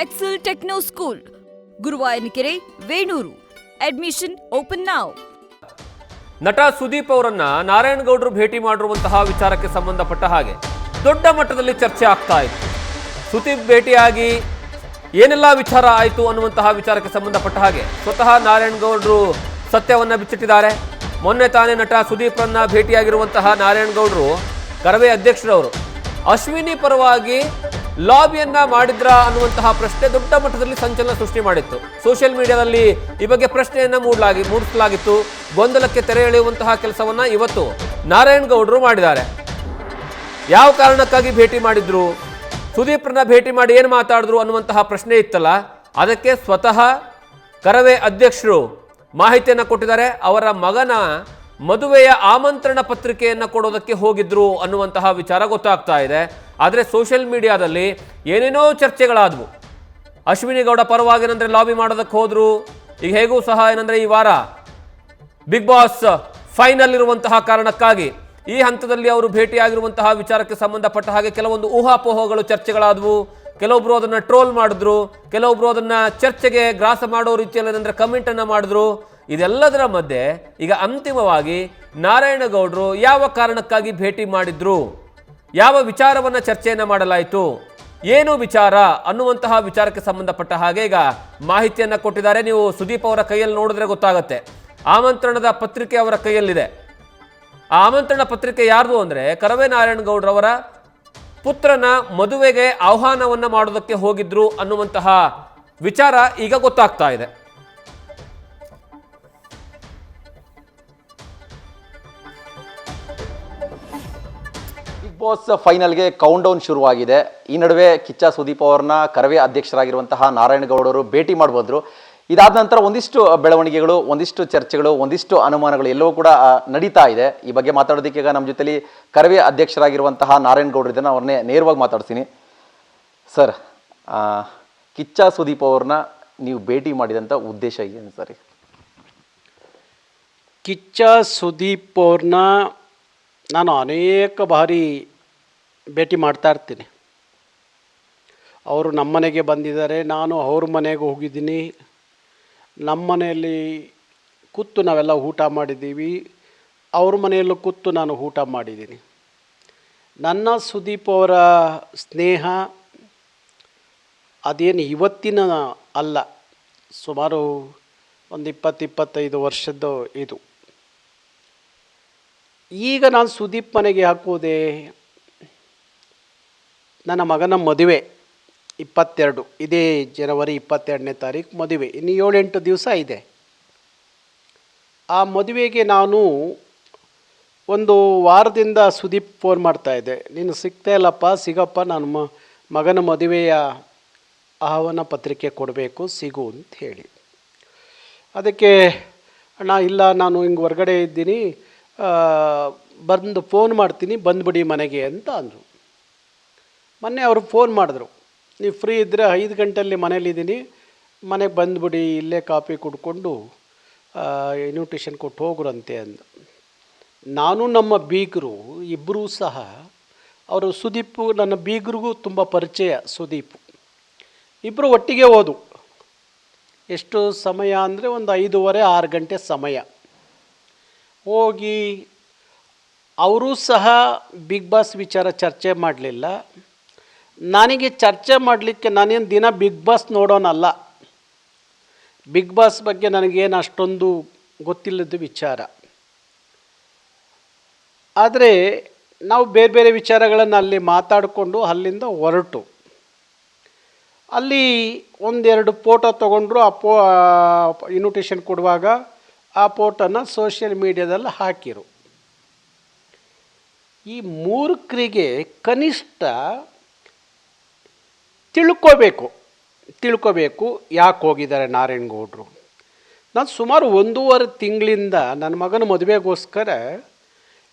Excel Techno School, Guruvayanakere, Venur. Admission open now. ನಟ ಸುದೀಪ್ ಅವರನ್ನ ನಾರಾಯಣಗೌಡರು ಭೇಟಿ ಮಾಡಿರುವಂತಹ ವಿಚಾರಕ್ಕೆ ಸಂಬಂಧಪಟ್ಟ ಹಾಗೆ ದೊಡ್ಡ ಮಟ್ಟದಲ್ಲಿ ಚರ್ಚೆ ಆಗ್ತಾ ಇತ್ತು. ಸುದೀಪ್ ಭೇಟಿಯಾಗಿ ಏನೆಲ್ಲ ವಿಚಾರ ಆಯಿತು ಅನ್ನುವಂತಹ ವಿಚಾರಕ್ಕೆ ಸಂಬಂಧಪಟ್ಟ ಹಾಗೆ ಸ್ವತಃ ನಾರಾಯಣಗೌಡರು ಸತ್ಯವನ್ನ ಬಿಚ್ಚಿಟ್ಟಿದ್ದಾರೆ. ಮೊನ್ನೆ ತಾನೇ ನಟ ಸುದೀಪ್ರನ್ನ ಭೇಟಿಯಾಗಿರುವಂತಹ ನಾರಾಯಣಗೌಡರು ಕರವೇ ಅಧ್ಯಕ್ಷರವರು ಅಶ್ವಿನಿ ಪರವಾಗಿ ಲಾಬಿಯನ್ನ ಮಾಡಿದ್ರ ಅನ್ನುವಂತಹ ಪ್ರಶ್ನೆ ದೊಡ್ಡ ಮಟ್ಟದಲ್ಲಿ ಸಂಚಲನ ಸೃಷ್ಟಿ ಮಾಡಿತ್ತು. ಸೋಷಿಯಲ್ ಮೀಡಿಯಾದಲ್ಲಿ ಈ ಬಗ್ಗೆ ಪ್ರಶ್ನೆಯನ್ನ ಮೂಡಿಸಲಾಗಿತ್ತು. ಗೊಂದಲಕ್ಕೆ ತೆರೆ ಎಳೆಯುವಂತಹ ಕೆಲಸವನ್ನ ಇವತ್ತು ನಾರಾಯಣಗೌಡರು ಮಾಡಿದ್ದಾರೆ. ಯಾವ ಕಾರಣಕ್ಕಾಗಿ ಭೇಟಿ ಮಾಡಿದ್ರು, ಸುದೀಪ್ರನ್ನ ಭೇಟಿ ಮಾಡಿ ಏನು ಮಾತಾಡಿದ್ರು ಅನ್ನುವಂತಹ ಪ್ರಶ್ನೆ ಇತ್ತಲ್ಲ, ಅದಕ್ಕೆ ಸ್ವತಃ ಕರವೇ ಅಧ್ಯಕ್ಷರು ಮಾಹಿತಿಯನ್ನು ಕೊಟ್ಟಿದ್ದಾರೆ. ಅವರ ಮಗನ ಮದುವೆಯ ಆಮಂತ್ರಣ ಪತ್ರಿಕೆಯನ್ನು ಕೊಡೋದಕ್ಕೆ ಹೋಗಿದ್ರು ಅನ್ನುವಂತಹ ವಿಚಾರ ಗೊತ್ತಾಗ್ತಾ ಇದೆ. ಆದರೆ ಸೋಷಿಯಲ್ ಮೀಡಿಯಾದಲ್ಲಿ ಏನೇನೋ ಚರ್ಚೆಗಳಾದವು. ಅಶ್ವಿನಿ ಗೌಡ ಪರವಾಗಿ ಏನಂದ್ರೆ ಲಾಬಿ ಮಾಡೋದಕ್ಕೆ ಹೋದ್ರು. ಈಗ ಹೇಗೂ ಸಹ ಏನಂದ್ರೆ ಈ ವಾರ ಬಿಗ್ ಬಾಸ್ ಫೈನಲ್ ಇರುವಂತಹ ಕಾರಣಕ್ಕಾಗಿ ಈ ಹಂತದಲ್ಲಿ ಅವರು ಭೇಟಿಯಾಗಿರುವಂತಹ ವಿಚಾರಕ್ಕೆ ಸಂಬಂಧಪಟ್ಟ ಹಾಗೆ ಕೆಲವೊಂದು ಊಹಾಪೋಹಗಳು ಚರ್ಚೆಗಳಾದವು. ಕೆಲವೊಬ್ರು ಅದನ್ನ ಟ್ರೋಲ್ ಮಾಡಿದ್ರು, ಕೆಲವೊಬ್ರು ಅದನ್ನ ಚರ್ಚೆಗೆ ಗ್ರಾಸ ಮಾಡೋ ರೀತಿಯಲ್ಲಿ ಏನಂದ್ರೆ ಕಮೆಂಟ್ ಅನ್ನ ಮಾಡಿದ್ರು. ಇದೆಲ್ಲದರ ಮಧ್ಯೆ ಈಗ ಅಂತಿಮವಾಗಿ ನಾರಾಯಣಗೌಡರು ಯಾವ ಕಾರಣಕ್ಕಾಗಿ ಭೇಟಿ ಮಾಡಿದ್ರು, ಯಾವ ವಿಚಾರವನ್ನ ಚರ್ಚೆಯನ್ನ ಮಾಡಲಾಯಿತು, ಏನು ವಿಚಾರ ಅನ್ನುವಂತಹ ವಿಚಾರಕ್ಕೆ ಸಂಬಂಧಪಟ್ಟ ಹಾಗೆ ಈಗ ಮಾಹಿತಿಯನ್ನ ಕೊಟ್ಟಿದ್ದಾರೆ. ನೀವು ಸುದೀಪ್ ಅವರ ಕೈಯಲ್ಲಿ ನೋಡಿದ್ರೆ ಗೊತ್ತಾಗುತ್ತೆ. ಆಮಂತ್ರಣದ ಪತ್ರಿಕೆ ಅವರ ಕೈಯಲ್ಲಿದೆ. ಆ ಆಮಂತ್ರಣ ಪತ್ರಿಕೆ ಯಾರ್ದು ಅಂದ್ರೆ ಕರವೇ ನಾರಾಯಣಗೌಡರವರ ಪುತ್ರನ ಮದುವೆಗೆ ಆಹ್ವಾನವನ್ನ ಮಾಡೋದಕ್ಕೆ ಹೋಗಿದ್ರು ಅನ್ನುವಂತಹ ವಿಚಾರ ಈಗ ಗೊತ್ತಾಗ್ತಾ ಇದೆ. ಬಿಗ್ ಬಾಸ್ ಫೈನಲ್ಗೆ ಕೌಂಟ್ ಡೌನ್ ಶುರುವಾಗಿದೆ. ಈ ನಡುವೆ ಕಿಚ್ಚ ಸುದೀಪ್ ಅವ್ರನ್ನ ಕರವೇ ಅಧ್ಯಕ್ಷರಾಗಿರುವಂತಹ ನಾರಾಯಣಗೌಡರು ಭೇಟಿ ಮಾಡಬಹುದು. ಇದಾದ ನಂತರ ಒಂದಿಷ್ಟು ಬೆಳವಣಿಗೆಗಳು, ಒಂದಿಷ್ಟು ಚರ್ಚೆಗಳು, ಒಂದಿಷ್ಟು ಅನುಮಾನಗಳು ಎಲ್ಲವೂ ಕೂಡ ನಡೀತಾ ಇದೆ. ಈ ಬಗ್ಗೆ ಮಾತಾಡೋದಕ್ಕೆ ಈಗ ನಮ್ಮ ಜೊತೆಲಿ ಕರವೇ ಅಧ್ಯಕ್ಷರಾಗಿರುವಂತಹ ನಾರಾಯಣಗೌಡರು ಇದನ್ನು ಅವ್ರನ್ನೇ ನೇರವಾಗಿ ಮಾತಾಡ್ತೀನಿ. ಸರ್, ಕಿಚ್ಚ ಸುದೀಪ್ ಅವ್ರನ್ನ ನೀವು ಭೇಟಿ ಮಾಡಿದಂಥ ಉದ್ದೇಶ ಏನು ಸರ್? ಕಿಚ್ಚ ಸುದೀಪ್ ಅವ್ರನ್ನ ನಾನು ಅನೇಕ ಬಾರಿ ಭೇಟಿ ಮಾಡ್ತಾ ಇರ್ತೀನಿ. ಅವರು ನಮ್ಮ ಮನೆಗೆ ಬಂದಿದ್ದಾರೆ, ನಾನು ಅವ್ರ ಮನೆಗೆ ಹೋಗಿದ್ದೀನಿ. ನಮ್ಮ ಮನೆಯಲ್ಲಿ ಕೂತು ನಾವೆಲ್ಲ ಊಟ ಮಾಡಿದ್ದೀವಿ, ಅವ್ರ ಮನೆಯಲ್ಲೂ ಕೂತು ನಾನು ಊಟ ಮಾಡಿದ್ದೀನಿ. ನನ್ನ ಸುದೀಪ್ ಅವರ ಸ್ನೇಹ ಅದೇನು ಇವತ್ತಿನ ಅಲ್ಲ, ಸುಮಾರು ಒಂದು 20-25 ವರ್ಷದ್ದು ಇದು. ಈಗ ನಾನು ಸುದೀಪ್ ಮನೆಗೆ ಹಾಕೋದೆ, ನನ್ನ ಮಗನ ಮದುವೆ 22, ಇದೇ ಜನವರಿ 22ನೇ ತಾರೀಕು ಮದುವೆ. ಇನ್ನು 7-8 ದಿವಸ ಇದೆ. ಆ ಮದುವೆಗೆ ನಾನು ಒಂದು ವಾರದಿಂದ ಸುದೀಪ್ ಫೋನ್ ಮಾಡ್ತಾಯಿದ್ದೆ, ನೀನು ಸಿಗ್ತಾ ಇಲ್ಲಪ್ಪ, ಸಿಗಪ್ಪ, ನನ್ನ ಮಗನ ಮದುವೆಯ ಆಹ್ವಾನ ಪತ್ರಿಕೆ ಕೊಡಬೇಕು, ಸಿಗು ಅಂತ ಹೇಳಿ. ಅದಕ್ಕೆ ಅಣ್ಣ ಇಲ್ಲ, ನಾನು ಹಿಂಗೆ ಹೊರಗಡೆ ಇದ್ದೀನಿ, ಬಂದು ಫೋನ್ ಮಾಡ್ತೀನಿ, ಬಂದುಬಿಡಿ ಮನೆಗೆ ಅಂತ ಅಂದರು. ಮೊನ್ನೆ ಅವರು ಫೋನ್ ಮಾಡಿದ್ರು, ನೀವು ಫ್ರೀ ಇದ್ದರೆ 5 ಗಂಟೆಯಲ್ಲಿ ಮನೇಲಿದ್ದೀನಿ, ಮನೆಗೆ ಬಂದುಬಿಡಿ, ಇಲ್ಲೇ ಕಾಫಿ ಕುಡ್ಕೊಂಡು ಇನ್ವಿಟೇಷನ್ ಕೊಟ್ಟು ಹೋಗ್ರಂತೆ ಅಂದು. ನಾನು ನಮ್ಮ ಬೀಗರು ಇಬ್ಬರೂ ಸಹ, ಅವರು ಸುದೀಪ್ ನನ್ನ ಬೀಗರಿಗೂ ತುಂಬ ಪರಿಚಯ. ಸುದೀಪ್ ಇಬ್ಬರು ಒಟ್ಟಿಗೆ ಹೋದು. ಎಷ್ಟು ಸಮಯ ಅಂದರೆ ಒಂದು 5:30-6 ಗಂಟೆ ಸಮಯ ಹೋಗಿ. ಅವರೂ ಸಹ ಬಿಗ್ ಬಾಸ್ ವಿಚಾರ ಚರ್ಚೆ ಮಾಡಲಿಲ್ಲ. ನನಗೆ ಚರ್ಚೆ ಮಾಡಲಿಕ್ಕೆ, ನಾನೇನು ದಿನ ಬಿಗ್ ಬಾಸ್ ನೋಡೋನಲ್ಲ, ಬಿಗ್ ಬಾಸ್ ಬಗ್ಗೆ ನನಗೇನು ಅಷ್ಟೊಂದು ಗೊತ್ತಿಲ್ಲದ ವಿಚಾರ. ಆದರೆ ನಾವು ಬೇರೆ ಬೇರೆ ವಿಚಾರಗಳನ್ನು ಅಲ್ಲಿ ಮಾತಾಡಿಕೊಂಡು ಅಲ್ಲಿಂದ ಹೊರಟು. ಅಲ್ಲಿ ಒಂದೆರಡು ಫೋಟೋ ತೊಗೊಂಡ್ರು. ಆ ಇನ್ವಿಟೇಷನ್ ಕೊಡುವಾಗ ಆ ಫೋಟೋನ ಸೋಷಿಯಲ್ ಮೀಡಿಯಾದಲ್ಲಿ ಹಾಕಿರು. ಈ ಮೂರ್ಖರಿಗೆ ಕನಿಷ್ಠ ತಿಳ್ಕೋಬೇಕು ಯಾಕೆ ಹೋಗಿದ್ದಾರೆ ನಾರಾಯಣಗೌಡರು. ನಾನು ಸುಮಾರು 1.5 ತಿಂಗಳಿಂದ ನನ್ನ ಮಗನ ಮದುವೆಗೋಸ್ಕರ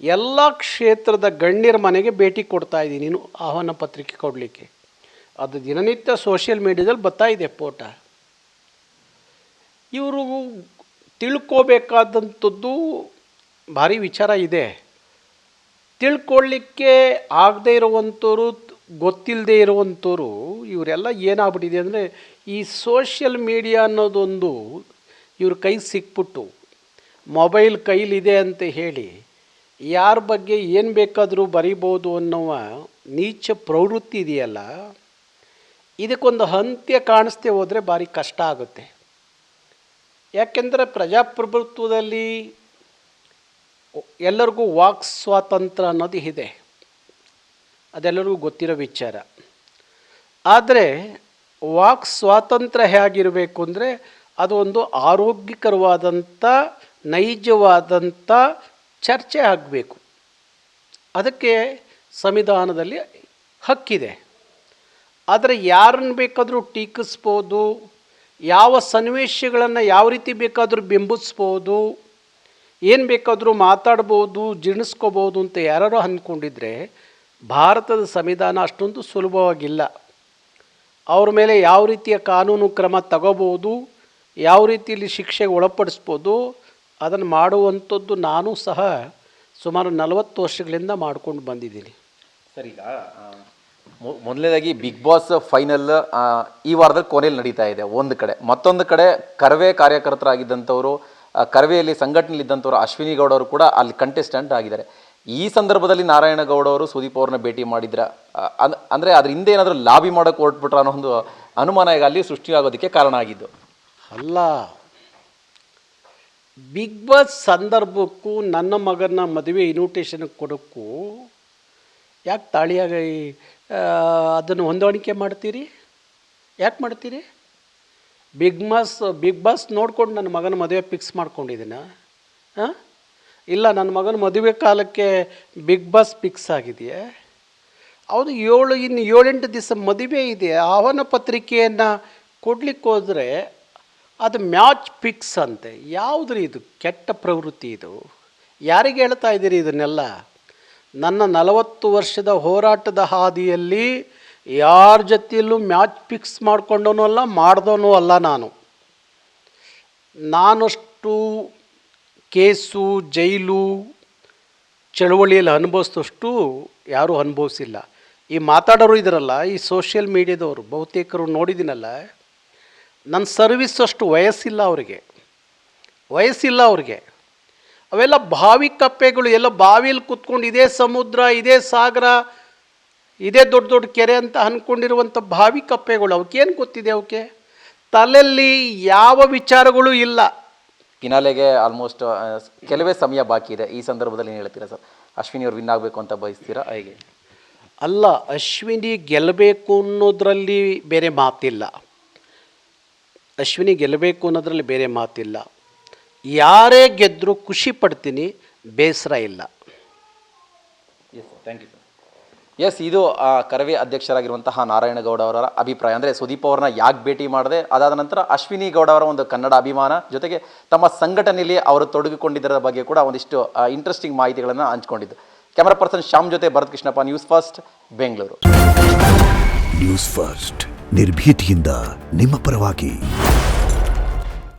ಎಲ್ಲ ಕ್ಷೇತ್ರದ ಗಣ್ಯರ ಮನೆಗೆ ಭೇಟಿ ಕೊಡ್ತಾಯಿದ್ದೀನಿ, ನೀನು ಆಹ್ವಾನ ಪತ್ರಿಕೆ ಕೊಡಲಿಕ್ಕೆ. ಅದು ದಿನನಿತ್ಯ ಸೋಷಿಯಲ್ ಮೀಡಿಯಾದಲ್ಲಿ ಬರ್ತಾಯಿದೆ ಫೋಟೋ. ಇವರು ತಿಳ್ಕೋಬೇಕಾದಂಥದ್ದು ಭಾರಿ ವಿಚಾರ ಇದೆ. ತಿಳ್ಕೊಳ್ಳಿಕ್ಕೆ ಆಗದೇ ಇರುವಂಥವ್ರು ಗೊತ್ತಿಲ್ಲದೆ ಇರುವಂಥವ್ರು ಇವರೆಲ್ಲ ಏನಾಗ್ಬಿಟ್ಟಿದೆ ಅಂದರೆ ಈ ಸೋಷಿಯಲ್ ಮೀಡಿಯಾ ಅನ್ನೋದೊಂದು ಇವ್ರ ಕೈಗೆ ಸಿಕ್ಬಿಟ್ಟು ಮೊಬೈಲ್ ಕೈಲಿದೆ ಅಂತ ಹೇಳಿ ಯಾರ ಬಗ್ಗೆ ಏನು ಬೇಕಾದರೂ ಬರಿಬೋದು ಅನ್ನುವ ನೀಚ ಪ್ರವೃತ್ತಿ ಇದೆಯಲ್ಲ, ಇದಕ್ಕೊಂದು ಅಂತ್ಯ ಕಾಣಿಸ್ದೆ ಹೋದರೆ ಭಾರಿ ಕಷ್ಟ ಆಗುತ್ತೆ. ಯಾಕೆಂದರೆ ಪ್ರಜಾಪ್ರಭುತ್ವದಲ್ಲಿ ಎಲ್ಲರಿಗೂ ವಾಕ್ ಸ್ವಾತಂತ್ರ್ಯ ಅನ್ನೋದು ಇದೆ, ಅದೆಲ್ಲರಿಗೂ ಗೊತ್ತಿರೋ ವಿಚಾರ. ಆದರೆ ವಾಕ್ ಸ್ವಾತಂತ್ರ್ಯ ಹೇಗಿರಬೇಕು ಅಂದರೆ ಅದು ಒಂದು ಆರೋಗ್ಯಕರವಾದಂಥ ನೈಜವಾದಂಥ ಚರ್ಚೆ ಆಗಬೇಕು. ಅದಕ್ಕೆ ಸಂವಿಧಾನದಲ್ಲಿ ಹಕ್ಕಿದೆ. ಆದರೆ ಯಾರನ್ನು ಬೇಕಾದರೂ ಟೀಕಿಸ್ಬೋದು, ಯಾವ ಸನ್ನಿವೇಶಗಳನ್ನು ಯಾವ ರೀತಿ ಬೇಕಾದರೂ ಬಿಂಬಿಸ್ಬೋದು, ಏನು ಬೇಕಾದರೂ ಮಾತಾಡ್ಬೋದು, ಜೀರ್ಣಿಸ್ಕೋಬೋದು ಅಂತ ಯಾರು ಅಂದ್ಕೊಂಡಿದ್ರೆ ಭಾರತದ ಸಂವಿಧಾನ ಅಷ್ಟೊಂದು ಸುಲಭವಾಗಿಲ್ಲ. ಅವ್ರ ಮೇಲೆ ಯಾವ ರೀತಿಯ ಕಾನೂನು ಕ್ರಮ ತಗೋಬೋದು, ಯಾವ ರೀತಿಯಲ್ಲಿ ಶಿಕ್ಷೆಗೆ ಒಳಪಡಿಸ್ಬೋದು, ಅದನ್ನು ಮಾಡುವಂಥದ್ದು ನಾನು ಸಹ ಸುಮಾರು 40 ವರ್ಷಗಳಿಂದ ಮಾಡ್ಕೊಂಡು ಬಂದಿದ್ದೀನಿ. ಸರ್, ಈಗ ಮೊದಲನೇದಾಗಿ ಬಿಗ್ ಬಾಸ್ ಫೈನಲ್ ಈ ವಾರದಲ್ಲಿ ಕೊನೆಯಲ್ಲಿ ನಡೀತಾ ಇದೆ ಒಂದು ಕಡೆ. ಮತ್ತೊಂದು ಕಡೆ ಕರವೇ ಕಾರ್ಯಕರ್ತರಾಗಿದ್ದಂಥವರು, ಕರವೆಯಲ್ಲಿ ಸಂಘಟನೆಯಲ್ಲಿದ್ದಂಥವ್ರು ಅಶ್ವಿನಿ ಗೌಡ ಅವರು ಕೂಡ ಅಲ್ಲಿ ಕಂಟೆಸ್ಟೆಂಟ್ ಆಗಿದ್ದಾರೆ. ಈ ಸಂದರ್ಭದಲ್ಲಿ ನಾರಾಯಣಗೌಡ ಅವರು ಸುದೀಪ್ ಅವ್ರನ್ನ ಭೇಟಿ ಮಾಡಿದ್ರ ಅಂದರೆ ಅದ್ರ ಹಿಂದೆ ಏನಾದರೂ ಲಾಬಿ ಮಾಡೋಕೆ ಹೊರಟ್ಬಿಟ್ರ ಅನ್ನೋ ಒಂದು ಅನುಮಾನ ಈಗ ಅಲ್ಲಿ ಸೃಷ್ಟಿಯಾಗೋದಕ್ಕೆ ಕಾರಣ ಆಗಿದ್ದು ಅಲ್ಲ. ಬಿಗ್ ಬಾಸ್ ಸಂದರ್ಭಕ್ಕೂ ನನ್ನ ಮಗನ ಮದುವೆ ಇನ್ವಿಟೇಷನ್ ಕೊಡೋಕ್ಕೂ ಯಾಕೆ ತಾಳಿಯಾಗಿ ಅದನ್ನು ಹೊಂದಾಣಿಕೆ ಮಾಡ್ತೀರಿ? ಯಾಕೆ ಮಾಡ್ತೀರಿ? ಬಿಗ್ ಬಾಸ್ ನೋಡ್ಕೊಂಡು ನನ್ನ ಮಗನ ಮದುವೆ ಫಿಕ್ಸ್ ಮಾಡ್ಕೊಂಡಿದ್ದೀನ? ಹಾಂ, ಇಲ್ಲ, ನನ್ನ ಮಗನ ಮದುವೆ ಕಾಲಕ್ಕೆ ಬಿಗ್ ಬಾಸ್ ಫಿಕ್ಸ್ ಆಗಿದೆಯಾ? ಹೌದು, 7-8 ದಿವಸ ಮದುವೆ ಇದೆ. ಆಹ್ವಾನ ಪತ್ರಿಕೆಯನ್ನು ಕೊಡ್ಲಿಕ್ಕೆ ಹೋದರೆ ಅದು ಮ್ಯಾಚ್ ಫಿಕ್ಸ್ ಅಂತೆ. ಯಾವುದ್ರಿ ಇದು ಕೆಟ್ಟ ಪ್ರವೃತ್ತಿ? ಇದು ಯಾರಿಗೆ ಹೇಳ್ತಾ ಇದ್ದೀರಿ ಇದನ್ನೆಲ್ಲ? ನನ್ನ 40 ವರ್ಷದ ಹೋರಾಟದ ಹಾದಿಯಲ್ಲಿ ಯಾರ ಜೊತೆಯಲ್ಲೂ ಮ್ಯಾಚ್ ಫಿಕ್ಸ್ ಮಾಡ್ಕೊಂಡವನು ಅಲ್ಲ, ಮಾಡ್ದವನು ಅಲ್ಲ. ನಾನಷ್ಟು ಕೇಸು, ಜೈಲು, ಚಳವಳಿಯಲ್ಲಿ ಅನುಭವಿಸಿದಷ್ಟು ಯಾರೂ ಅನುಭವಿಸಿಲ್ಲ. ಈ ಮಾತಾಡೋರು ಇದ್ರಲ್ಲ, ಈ ಸೋಷಿಯಲ್ ಮೀಡಿಯಾದವರು ಬಹುತೇಕರು ನೋಡಿದ್ದೀನಲ್ಲ, ನನ್ನ ಸರ್ವಿಸ್ ಅಷ್ಟು ವಯಸ್ಸಿಲ್ಲ ಅವ್ರಿಗೆ. ಅವೆಲ್ಲ ಬಾವಿ ಕಪ್ಪೆಗಳು, ಎಲ್ಲ ಬಾವಿಯಲ್ಲಿ ಕೂತ್ಕೊಂಡು ಇದೇ ಸಮುದ್ರ, ಇದೇ ಸಾಗರ, ಇದೇ ದೊಡ್ಡ ದೊಡ್ಡ ಕೆರೆ ಅಂತ ಅಂದ್ಕೊಂಡಿರುವಂಥ ಬಾವಿ ಕಪ್ಪೆಗಳು. ಅವಕ್ಕೇನು ಗೊತ್ತಿದೆ? ಅವಕ್ಕೆ ತಲೆಯಲ್ಲಿ ಯಾವ ವಿಚಾರಗಳು ಇಲ್ಲ. ಫಿನಾಲೆಗೆ ಆಲ್ಮೋಸ್ಟ್ ಕೆಲವೇ ಸಮಯ ಬಾಕಿ ಇದೆ. ಈ ಸಂದರ್ಭದಲ್ಲಿ ಏನು ಹೇಳ್ತೀರಾ ಸರ್? ಅಶ್ವಿನಿ ಅವ್ರು ವಿನ್ ಆಗಬೇಕು ಅಂತ ಬಯಸ್ತೀರಾ ಹೇಗೆ? ಅಲ್ಲ, ಅಶ್ವಿನಿ ಗೆಲ್ಲಬೇಕು ಅನ್ನೋದ್ರಲ್ಲಿ ಬೇರೆ ಮಾತಿಲ್ಲ. ಯಾರೇ ಗೆದ್ದರೂ ಖುಷಿ ಪಡ್ತೀನಿ, ಬೇಸರ ಇಲ್ಲ. Thank you sir. ಎಸ್, ಇದು ಕರವೇ ಅಧ್ಯಕ್ಷರಾಗಿರುವಂತಹ ನಾರಾಯಣಗೌಡ ಅವರ ಅಭಿಪ್ರಾಯ. ಅಂದರೆ ಸುದೀಪ್ ಅವ್ರನ್ನ ಯಾಕೆ ಭೇಟಿ ಮಾಡಿದೆ, ಅದಾದ ನಂತರ ಅಶ್ವಿನಿ ಗೌಡ ಅವರ ಒಂದು ಕನ್ನಡ ಅಭಿಮಾನ, ಜೊತೆಗೆ ತಮ್ಮ ಸಂಘಟನೆಯಲ್ಲಿ ಅವರು ತೊಡಗಿಕೊಂಡಿದ್ದರ ಬಗ್ಗೆ ಕೂಡ ಒಂದಿಷ್ಟು ಇಂಟ್ರೆಸ್ಟಿಂಗ್ ಮಾಹಿತಿಗಳನ್ನು ಹಂಚಿಕೊಂಡಿದ್ದು. ಕ್ಯಾಮರಾ ಪರ್ಸನ್ ಶ್ಯಾಮ್ ಜೊತೆ Bharath Krishnappa, News First, Bengaluru. News First, ನಿರ್ಭೀತಿಯಿಂದ ನಿಮ್ಮ ಪರವಾಗಿ.